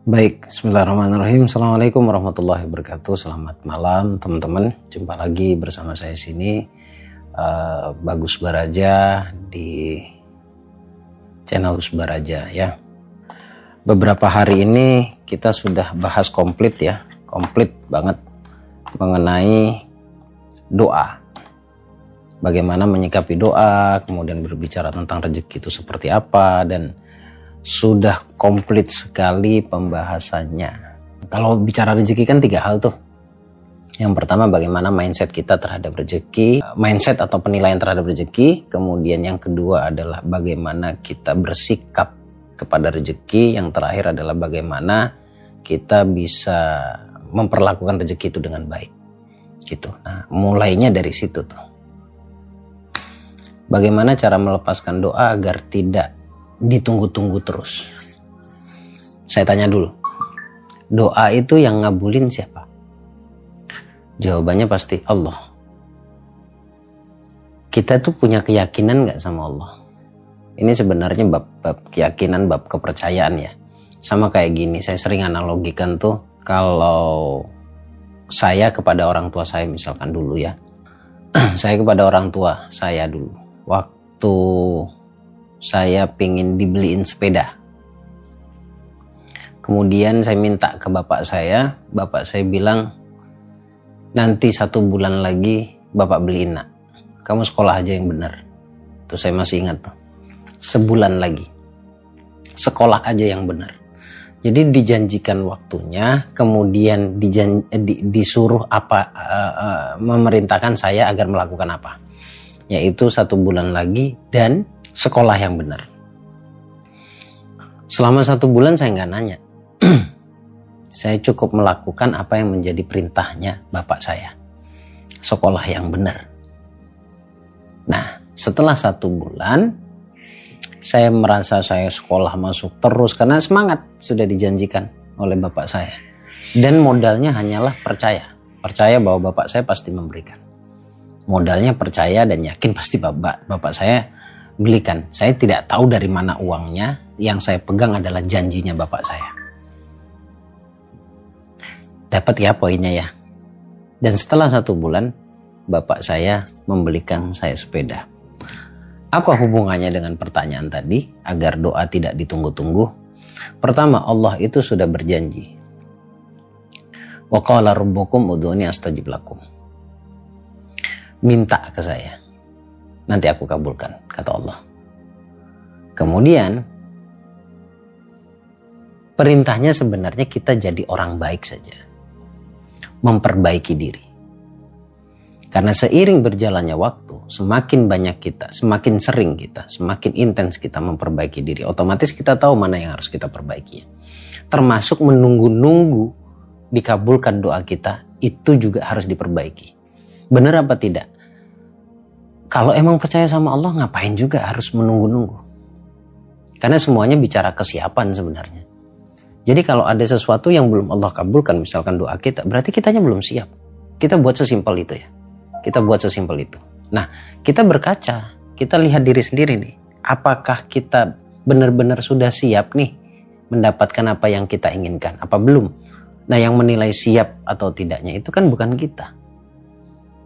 Baik, bismillahirrahmanirrahim. Assalamualaikum warahmatullahi wabarakatuh. Selamat malam teman-teman. Jumpa lagi bersama saya sini, Bagus Baraja di channel Bagus Baraja ya. Beberapa hari ini kita sudah bahas komplit banget mengenai doa. Bagaimana menyikapi doa, kemudian berbicara tentang rezeki itu seperti apa, dan sudah komplit sekali pembahasannya. Kalau bicara rezeki kan 3 hal tuh. Yang pertama bagaimana mindset kita terhadap rezeki, mindset atau penilaian terhadap rezeki. Kemudian yang kedua adalah bagaimana kita bersikap kepada rezeki. Yang terakhir adalah bagaimana kita bisa memperlakukan rezeki itu dengan baik. Gitu. Nah, mulainya dari situ tuh. Bagaimana cara melepaskan doa agar tidak ditunggu-tunggu terus. Saya tanya dulu, doa itu yang ngabulin siapa? Jawabannya pasti Allah. Kita tuh punya keyakinan gak sama Allah? Ini sebenarnya bab keyakinan, bab kepercayaan ya. Sama kayak gini, saya sering analogikan tuh, kalau saya kepada orang tua saya misalkan dulu ya. Saya kepada orang tua saya dulu, waktu saya pingin dibeliin sepeda. Kemudian saya minta ke bapak saya bilang, nanti 1 bulan lagi bapak beliin nak. Kamu sekolah aja yang benar. Tuh saya masih ingat tuh. Sebulan lagi. Sekolah aja yang benar. Jadi dijanjikan waktunya, kemudian disuruh memerintahkan saya agar melakukan apa. Yaitu 1 bulan lagi dan sekolah yang benar. Selama 1 bulan saya nggak nanya. Saya cukup melakukan apa yang menjadi perintahnya bapak saya. Sekolah yang benar. Nah, setelah 1 bulan, saya merasa saya sekolah masuk terus karena semangat sudah dijanjikan oleh bapak saya. Dan modalnya hanyalah percaya. Percaya bahwa bapak saya pasti memberikan. Modalnya percaya dan yakin pasti bapak saya belikan. Saya tidak tahu dari mana uangnya. Yang saya pegang adalah janjinya bapak saya. Dapat ya poinnya ya. Dan setelah 1 bulan, bapak saya membelikan saya sepeda. Apa hubungannya dengan pertanyaan tadi? Agar doa tidak ditunggu-tunggu. Pertama, Allah itu sudah berjanji. Wa qala rabbukum ud'uni astajib lakum. Minta ke saya, nanti aku kabulkan, kata Allah. Kemudian perintahnya sebenarnya kita jadi orang baik saja, memperbaiki diri. Karena seiring berjalannya waktu, semakin banyak kita, semakin sering kita, semakin intens kita memperbaiki diri, otomatis kita tahu mana yang harus kita perbaiki. Termasuk menunggu-nunggu dikabulkan doa kita, itu juga harus diperbaiki. Benar apa tidak? Kalau emang percaya sama Allah, ngapain juga harus menunggu-nunggu? Karena semuanya bicara kesiapan sebenarnya. Jadi kalau ada sesuatu yang belum Allah kabulkan, misalkan doa kita, berarti kitanya belum siap. Kita buat sesimpel itu ya. Kita buat sesimpel itu. Nah, kita berkaca, kita lihat diri sendiri nih. Apakah kita benar-benar sudah siap nih mendapatkan apa yang kita inginkan? Apa belum? Nah, yang menilai siap atau tidaknya itu kan bukan kita.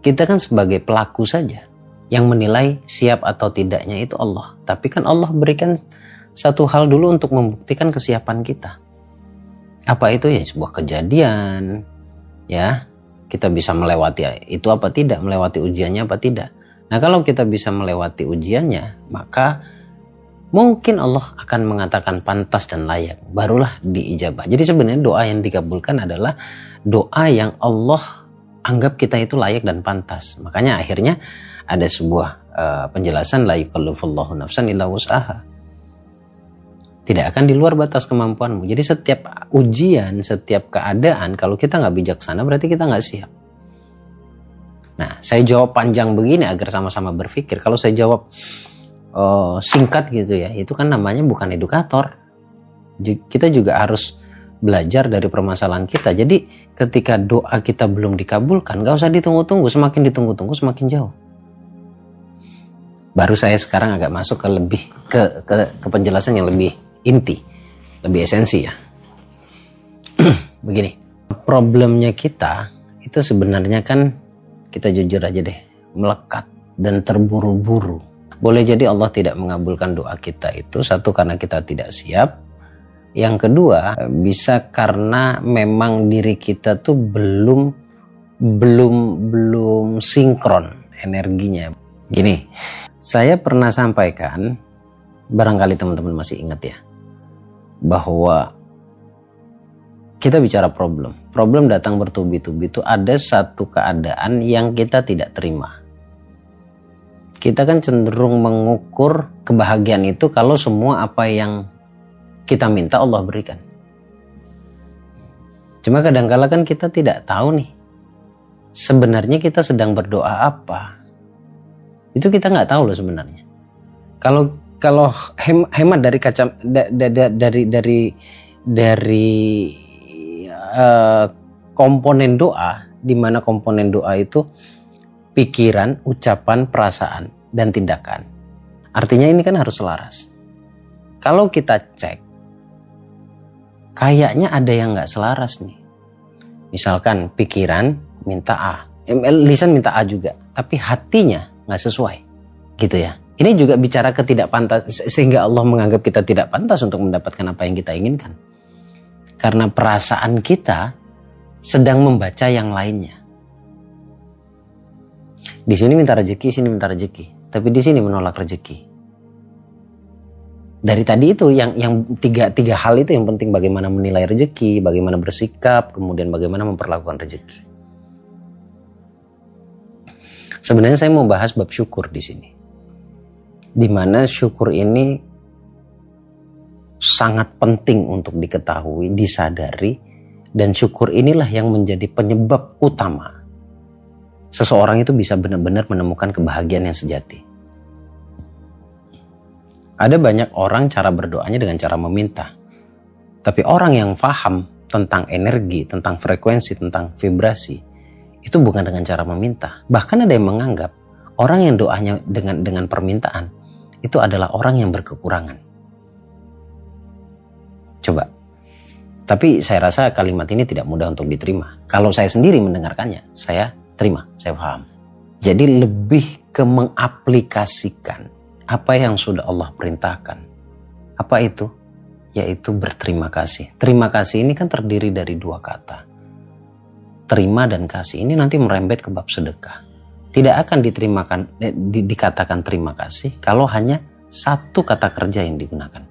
Kita kan sebagai pelaku saja. Yang menilai siap atau tidaknya itu Allah. Tapi kan Allah berikan satu hal dulu untuk membuktikan kesiapan kita. Apa itu ya? Sebuah kejadian. Ya, kita bisa melewati itu apa tidak, melewati ujiannya apa tidak. Nah, kalau kita bisa melewati ujiannya, maka mungkin Allah akan mengatakan pantas dan layak. Barulah diijabah. Jadi sebenarnya doa yang dikabulkan adalah doa yang Allah anggap kita itu layak dan pantas. Makanya akhirnya ada sebuah penjelasan, la yukallifullahu nafsan illa wus'aha. Tidak akan di luar batas kemampuanmu. Jadi setiap ujian, setiap keadaan, kalau kita nggak bijaksana berarti kita nggak siap. Nah, saya jawab panjang begini agar sama-sama berpikir. Kalau saya jawab singkat gitu ya, itu kan namanya bukan edukator. Kita juga harus belajar dari permasalahan kita. Jadi ketika doa kita belum dikabulkan, nggak usah ditunggu-tunggu. Semakin ditunggu-tunggu semakin jauh. Baru saya sekarang agak masuk ke penjelasan yang lebih inti, lebih esensi ya. Begini, problemnya kita itu sebenarnya kan, kita jujur aja deh, melekat dan terburu-buru. Boleh jadi Allah tidak mengabulkan doa kita itu, satu karena kita tidak siap. Yang kedua, bisa karena memang diri kita tuh belum sinkron energinya. Gini, saya pernah sampaikan, barangkali teman-teman masih ingat ya, bahwa kita bicara problem datang bertubi-tubi, itu ada satu keadaan yang kita tidak terima. Kita kan cenderung mengukur kebahagiaan itu kalau semua apa yang kita minta Allah berikan. Cuma kadang-kala kan kita tidak tahu nih, sebenarnya kita sedang berdoa apa. Itu kita nggak tahu loh sebenarnya. Kalau hemat dari komponen doa, di mana komponen doa itu pikiran, ucapan, perasaan, dan tindakan. Artinya ini kan harus selaras. Kalau kita cek, kayaknya ada yang nggak selaras nih. Misalkan pikiran minta A, lisan minta A juga, tapi hatinya nggak sesuai, gitu ya. Ini juga bicara ketidakpantas, sehingga Allah menganggap kita tidak pantas untuk mendapatkan apa yang kita inginkan. Karena perasaan kita sedang membaca yang lainnya. Di sini minta rezeki, sini minta rezeki, tapi di sini menolak rezeki. Dari tadi itu yang tiga hal itu yang penting, bagaimana menilai rezeki, bagaimana bersikap, kemudian bagaimana memperlakukan rezeki. Sebenarnya saya mau bahas bab syukur di sini, di mana syukur ini sangat penting untuk diketahui, disadari, dan syukur inilah yang menjadi penyebab utama seseorang itu bisa benar-benar menemukan kebahagiaan yang sejati. Ada banyak orang cara berdoanya dengan cara meminta, tapi orang yang paham tentang energi, tentang frekuensi, tentang vibrasi, itu bukan dengan cara meminta. Bahkan ada yang menganggap orang yang doanya dengan permintaan itu adalah orang yang berkekurangan. Coba. Tapi saya rasa kalimat ini tidak mudah untuk diterima. Kalau saya sendiri mendengarkannya, saya terima, saya paham. Jadi lebih ke mengaplikasikan apa yang sudah Allah perintahkan. Apa itu? Yaitu berterima kasih. Terima kasih ini kan terdiri dari dua kata. Terima dan kasih ini nanti merembet ke bab sedekah. Tidak akan dikatakan terima kasih kalau hanya satu kata kerja yang digunakan.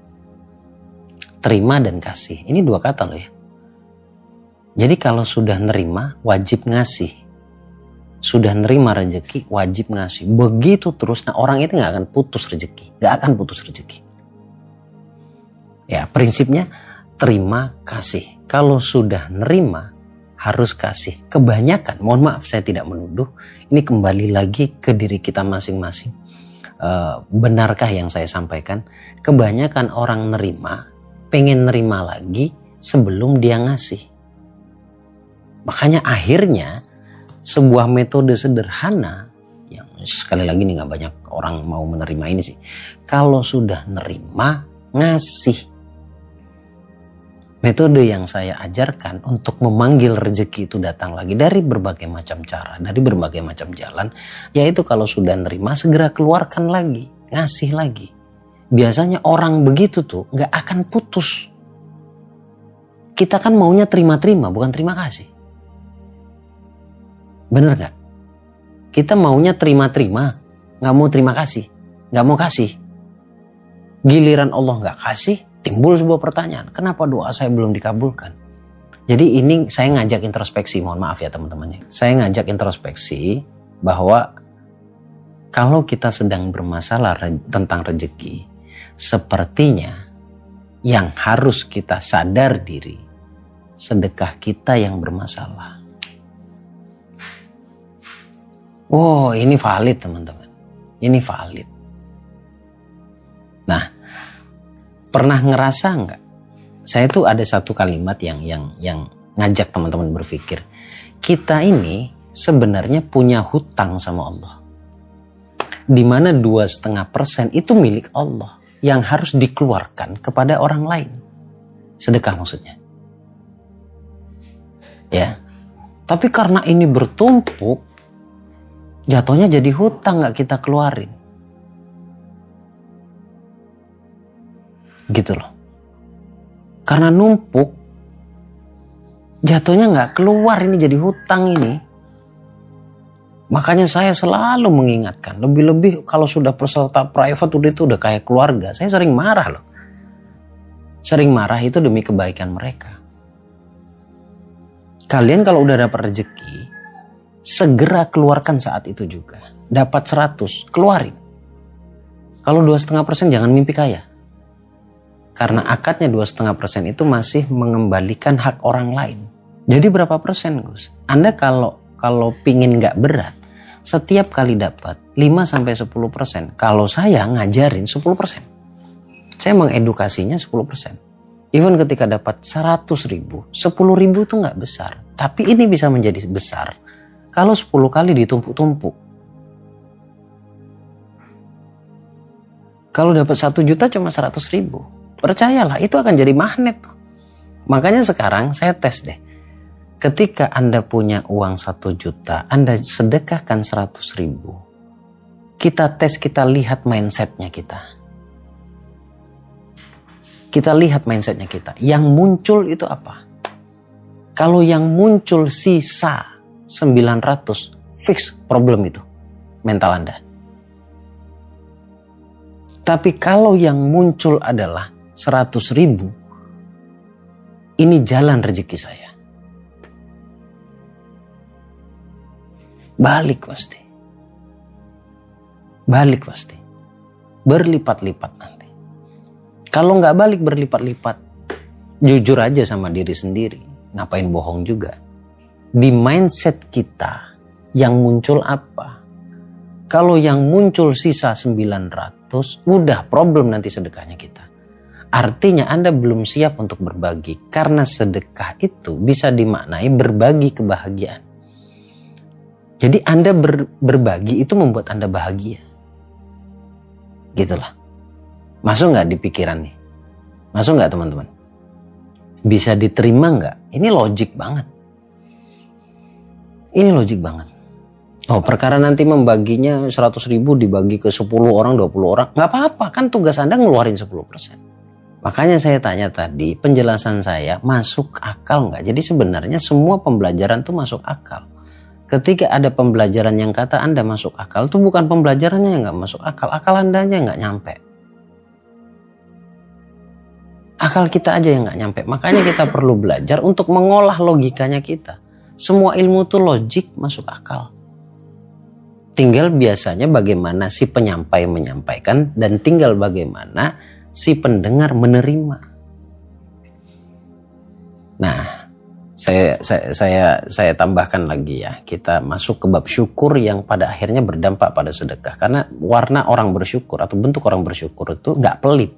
Terima dan kasih. Ini dua kata loh ya. Jadi kalau sudah nerima, wajib ngasih. Sudah nerima rezeki, wajib ngasih. Begitu terus, nah orang itu gak akan putus rezeki. Gak akan putus rezeki. Ya, prinsipnya terima kasih. Kalau sudah nerima, harus kasih. Kebanyakan, mohon maaf saya tidak menuduh, ini kembali lagi ke diri kita masing-masing. Benarkah yang saya sampaikan? Kebanyakan orang nerima, pengen nerima lagi sebelum dia ngasih. Makanya akhirnya sebuah metode sederhana yang sekali lagi nih gak banyak orang mau menerima ini sih. Kalau sudah nerima, ngasih. Metode yang saya ajarkan untuk memanggil rezeki itu datang lagi dari berbagai macam cara, dari berbagai macam jalan, yaitu kalau sudah nerima segera keluarkan lagi, ngasih lagi. Biasanya orang begitu tuh gak akan putus. Kita kan maunya terima-terima, bukan terima kasih. Bener gak? Kita maunya terima-terima, gak mau terima kasih, gak mau kasih. Giliran Allah gak kasih, timbul sebuah pertanyaan, kenapa doa saya belum dikabulkan? Jadi ini saya ngajak introspeksi, mohon maaf ya teman-temannya. Saya ngajak introspeksi bahwa kalau kita sedang bermasalah tentang rezeki, sepertinya yang harus kita sadar diri, sedekah kita yang bermasalah. Oh, ini valid teman-teman. Ini valid. Nah, pernah ngerasa nggak? Saya tuh ada satu kalimat yang ngajak teman-teman berpikir. Kita ini sebenarnya punya hutang sama Allah. Di mana 2,5% itu milik Allah yang harus dikeluarkan kepada orang lain. Sedekah maksudnya. Ya. Tapi karena ini bertumpuk, jatuhnya jadi hutang nggak kita keluarin. Gitu loh. Karena numpuk, jatuhnya nggak keluar, ini jadi hutang ini. Makanya saya selalu mengingatkan, lebih-lebih kalau sudah peserta private udah kayak keluarga. Saya sering marah loh. Sering marah itu demi kebaikan mereka. Kalian kalau udah dapat rezeki, segera keluarkan saat itu juga. Dapat 100, keluarin. Kalau 2,5% jangan mimpi kaya. Karena akadnya 2,5% itu masih mengembalikan hak orang lain. Jadi berapa persen, Gus? Anda kalau pingin nggak berat, setiap kali dapat 5-10%. Kalau saya ngajarin 10%. Saya mengedukasinya 10%. Even ketika dapat 100.000, 10.000 itu nggak besar. Tapi ini bisa menjadi besar kalau 10 kali ditumpuk-tumpuk. Kalau dapat 1 juta cuma 100.000. Percayalah, itu akan jadi magnet. Makanya sekarang saya tes deh. Ketika Anda punya uang 1 juta, Anda sedekahkan 100.000. Kita tes, kita lihat mindsetnya kita. Kita lihat mindsetnya kita. Yang muncul itu apa? Kalau yang muncul sisa 900, fix problem itu. Mental Anda. Tapi kalau yang muncul adalah 100.000, ini jalan rezeki saya. Balik pasti. Balik pasti. Berlipat-lipat nanti. Kalau nggak balik berlipat-lipat, jujur aja sama diri sendiri. Ngapain bohong juga. Di mindset kita, yang muncul apa? Kalau yang muncul sisa 900, udah problem nanti sedekahnya kita. Artinya Anda belum siap untuk berbagi. Karena sedekah itu bisa dimaknai berbagi kebahagiaan. Jadi Anda berbagi itu membuat Anda bahagia. Gitulah. Masuk nggak di pikiran nih? Masuk nggak teman-teman? Bisa diterima nggak? Ini logik banget. Ini logik banget. Oh, perkara nanti membaginya 100.000 dibagi ke 10 orang, 20 orang. Nggak apa-apa, kan tugas Anda ngeluarin 10%. Makanya saya tanya tadi, penjelasan saya masuk akal nggak? Jadi sebenarnya semua pembelajaran tuh masuk akal. Ketika ada pembelajaran yang kata Anda masuk akal, itu bukan pembelajarannya yang nggak masuk akal. Akal Anda aja nggak nyampe. Akal kita aja yang nggak nyampe. Makanya kita perlu belajar untuk mengolah logikanya kita. Semua ilmu tuh logik masuk akal. Tinggal biasanya bagaimana si penyampai menyampaikan dan tinggal bagaimana si pendengar menerima. Nah, saya tambahkan lagi ya. Kita masuk ke bab syukur yang pada akhirnya berdampak pada sedekah. Karena warna orang bersyukur atau bentuk orang bersyukur itu nggak pelit.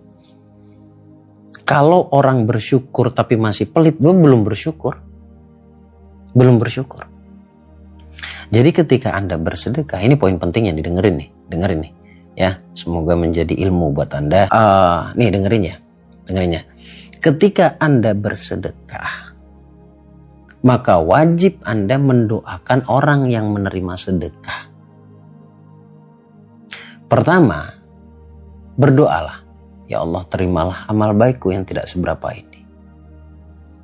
Kalau orang bersyukur tapi masih pelit, belum bersyukur. Belum bersyukur. Jadi ketika Anda bersedekah, ini poin penting yang didengerin nih. Dengerin nih. Ya, semoga menjadi ilmu buat Anda. Nih dengerin ya. Dengerin ya. Ketika Anda bersedekah, maka wajib Anda mendoakan orang yang menerima sedekah. Pertama, berdoalah. Ya Allah, terimalah amal baikku yang tidak seberapa ini.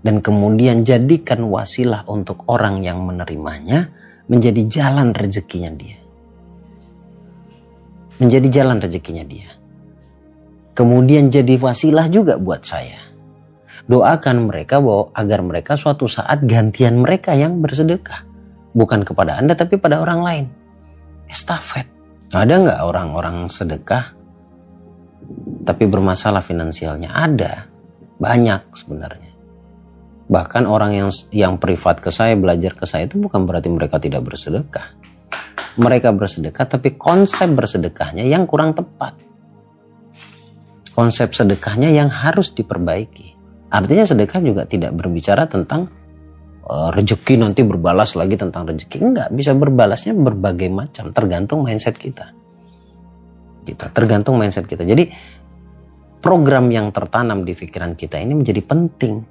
Dan kemudian jadikan wasilah untuk orang yang menerimanya menjadi jalan rezekinya dia. Menjadi jalan rezekinya dia. Kemudian jadi wasilah juga buat saya. Doakan mereka agar mereka suatu saat gantian mereka yang bersedekah. Bukan kepada Anda tapi pada orang lain. Estafet. Ada nggak orang-orang sedekah tapi bermasalah finansialnya? Ada, banyak sebenarnya. Bahkan orang yang privat ke saya, belajar ke saya itu bukan berarti mereka tidak bersedekah. Mereka bersedekah tapi konsep bersedekahnya yang kurang tepat. Konsep sedekahnya yang harus diperbaiki. Artinya sedekah juga tidak berbicara tentang rezeki nanti berbalas lagi tentang rezeki. Enggak, bisa berbalasnya berbagai macam, tergantung mindset kita. Tergantung mindset kita. Jadi program yang tertanam di pikiran kita ini menjadi penting.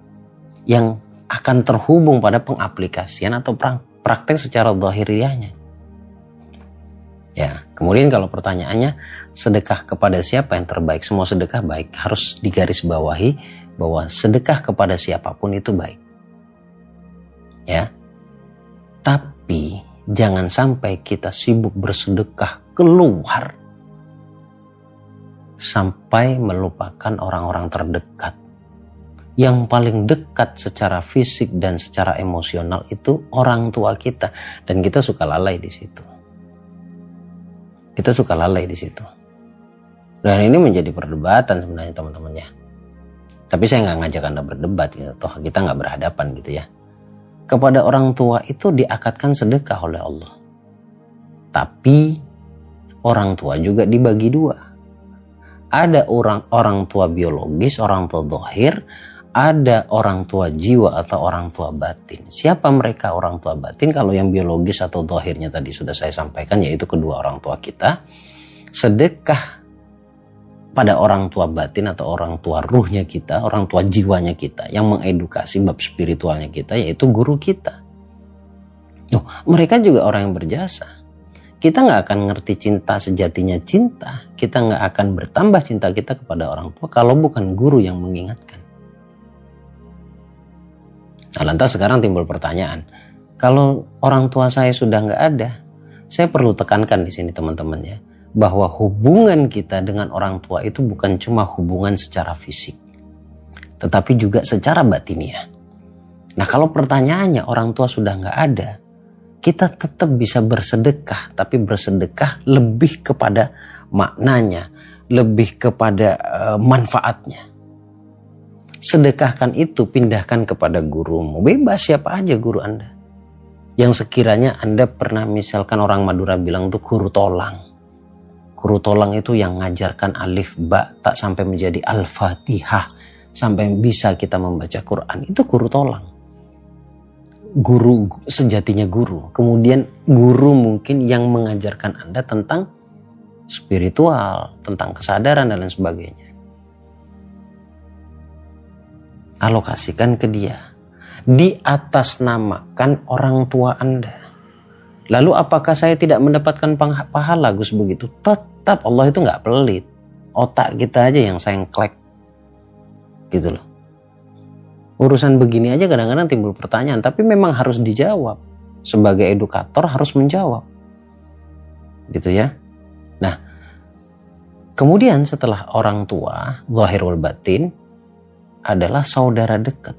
Yang akan terhubung pada pengaplikasian atau praktek secara zahiriyahnya. Ya, kemudian kalau pertanyaannya sedekah kepada siapa yang terbaik? Semua sedekah baik. Harus digarisbawahi bahwa sedekah kepada siapapun itu baik. Ya. Tapi jangan sampai kita sibuk bersedekah keluar sampai melupakan orang-orang terdekat. Yang paling dekat secara fisik dan secara emosional itu orang tua kita, dan kita suka lalai di situ. Kita suka lalai di situ. Dan ini menjadi perdebatan sebenarnya teman-teman ya. Tapi saya nggak ngajak Anda berdebat gitu. Toh kita nggak berhadapan gitu ya. Kepada orang tua itu diakatkan sedekah oleh Allah. Tapi orang tua juga dibagi dua. Ada orang tua biologis, orang tua zahir, ada orang tua jiwa atau orang tua batin. Siapa mereka orang tua batin? Kalau yang biologis atau zahirnya tadi sudah saya sampaikan, yaitu kedua orang tua kita. Sedekah pada orang tua batin atau orang tua ruhnya kita, orang tua jiwanya kita, yang mengedukasi bab spiritualnya kita, yaitu guru kita. Mereka juga orang yang berjasa. Kita nggak akan ngerti cinta sejatinya cinta. Kita nggak akan bertambah cinta kita kepada orang tua kalau bukan guru yang mengingatkan. Nah, lantas sekarang timbul pertanyaan, kalau orang tua saya sudah nggak ada, saya perlu tekankan di sini teman-teman ya, bahwa hubungan kita dengan orang tua itu bukan cuma hubungan secara fisik, tetapi juga secara batiniah. Nah, kalau pertanyaannya orang tua sudah nggak ada, kita tetap bisa bersedekah, tapi bersedekah lebih kepada maknanya, lebih kepada manfaatnya. Sedekahkan itu, pindahkan kepada gurumu. Bebas siapa aja guru Anda. Yang sekiranya Anda pernah, misalkan orang Madura bilang itu guru tolang. Guru tolang itu yang ngajarkan alif ba tak sampai menjadi al-fatihah, sampai bisa kita membaca Quran. Itu guru tolang. Guru sejatinya guru. Kemudian guru mungkin yang mengajarkan Anda tentang spiritual, tentang kesadaran dan lain sebagainya. Alokasikan ke dia. Di atas namakan orang tua Anda. Lalu apakah saya tidak mendapatkan pahala Gus begitu? Tetap Allah itu nggak pelit. Otak kita aja yang sengklek. Gitu loh. Urusan begini aja kadang-kadang timbul pertanyaan. Tapi memang harus dijawab. Sebagai edukator harus menjawab. Gitu ya. Nah. Kemudian setelah orang tua, zahir wal batin, adalah saudara dekat.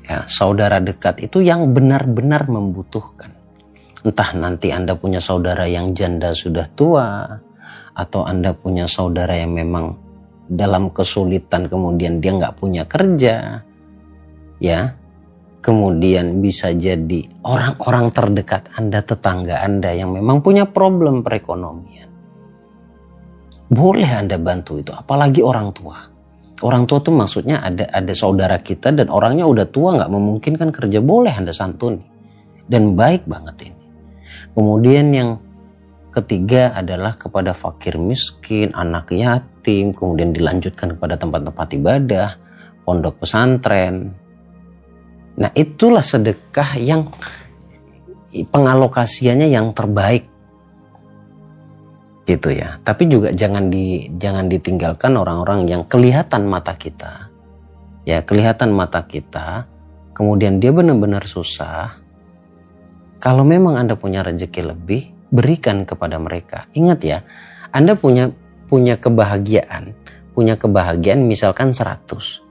Ya, saudara dekat itu yang benar-benar membutuhkan. Entah nanti Anda punya saudara yang janda sudah tua, atau Anda punya saudara yang memang dalam kesulitan kemudian dia nggak punya kerja, ya. Kemudian bisa jadi orang-orang terdekat Anda, tetangga Anda yang memang punya problem perekonomian. Boleh Anda bantu itu, apalagi orang tua. Orang tua tuh maksudnya ada saudara kita dan orangnya udah tua nggak memungkinkan kerja, boleh Anda santuni. Dan baik banget ini. Kemudian yang ketiga adalah kepada fakir miskin, anak yatim, kemudian dilanjutkan kepada tempat-tempat ibadah, pondok pesantren. Nah itulah sedekah yang pengalokasiannya yang terbaik. Gitu ya. Tapi juga jangan ditinggalkan orang-orang yang kelihatan mata kita. Ya, kelihatan mata kita, kemudian dia benar-benar susah. Kalau memang Anda punya rezeki lebih, berikan kepada mereka. Ingat ya, Anda punya kebahagiaan misalkan 100.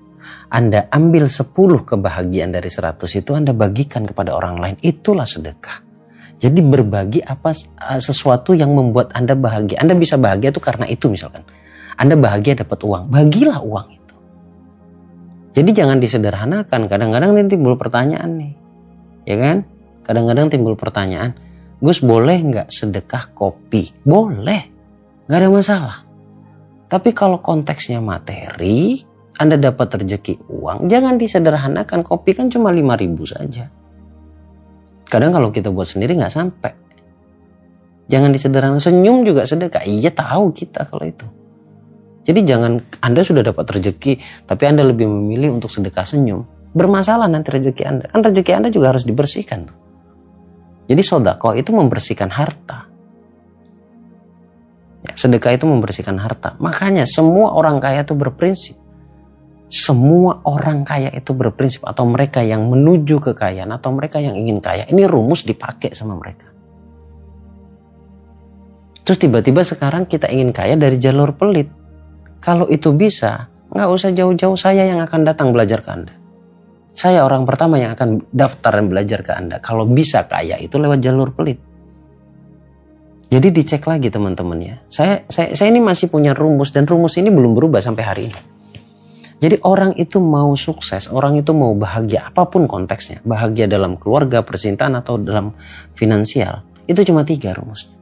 Anda ambil 10 kebahagiaan dari 100 itu Anda bagikan kepada orang lain, itulah sedekah. Jadi berbagi sesuatu yang membuat Anda bahagia. Anda bisa bahagia itu karena itu misalkan. Anda bahagia dapat uang, bagilah uang itu. Jadi jangan disederhanakan. Kadang-kadang timbul pertanyaan nih. Ya kan? Kadang-kadang timbul pertanyaan. Gus boleh nggak sedekah kopi? Boleh. Nggak ada masalah. Tapi kalau konteksnya materi, Anda dapat rezeki uang, jangan disederhanakan. Kopi kan cuma 5.000 saja. Kadang kalau kita buat sendiri nggak sampai. Jangan disederhanakan. Senyum juga sedekah. Iya tahu kita kalau itu. Jadi jangan Anda sudah dapat rezeki, tapi Anda lebih memilih untuk sedekah senyum. Bermasalah nanti rezeki Anda. Kan rezeki Anda juga harus dibersihkan. Jadi sedekah itu membersihkan harta. Ya, sedekah itu membersihkan harta. Makanya semua orang kaya itu berprinsip. Semua orang kaya itu berprinsip, atau mereka yang menuju kekayaan, atau mereka yang ingin kaya. Ini rumus dipakai sama mereka. Terus tiba-tiba sekarang kita ingin kaya dari jalur pelit. Kalau itu bisa, nggak usah jauh-jauh, saya yang akan datang belajar ke Anda. Saya orang pertama yang akan daftar dan belajar ke Anda. Kalau bisa kaya itu lewat jalur pelit. Jadi dicek lagi teman-teman ya. Saya ini masih punya rumus, dan rumus ini belum berubah sampai hari ini. Jadi orang itu mau sukses, orang itu mau bahagia, apapun konteksnya. Bahagia dalam keluarga, percintaan, atau dalam finansial. Itu cuma 3 rumusnya.